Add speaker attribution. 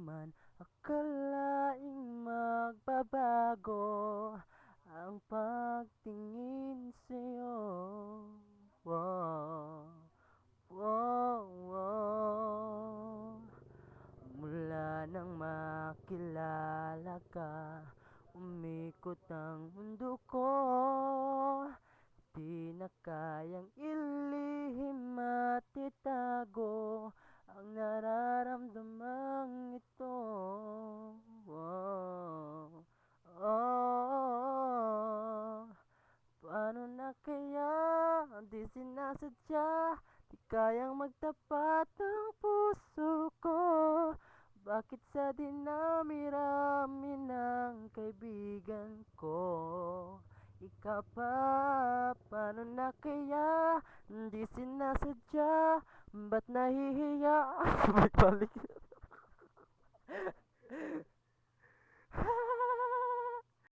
Speaker 1: man akalaing magbabago ang pagtingin sa'yo. Wow, wow, wow. Mula nang makilala ka, umikot ang mundo ko. Di na kayang ilihim at itago ang nararamdamang ito. Oh, oh, paano na kaya di sinasadya, di kayang magtapat ang puso ko. Bakit sa dinami-rami ng kaibigan ko, ikaw pa, paano na kaya di sinasadya, ba't nahihiya? Balik-balik.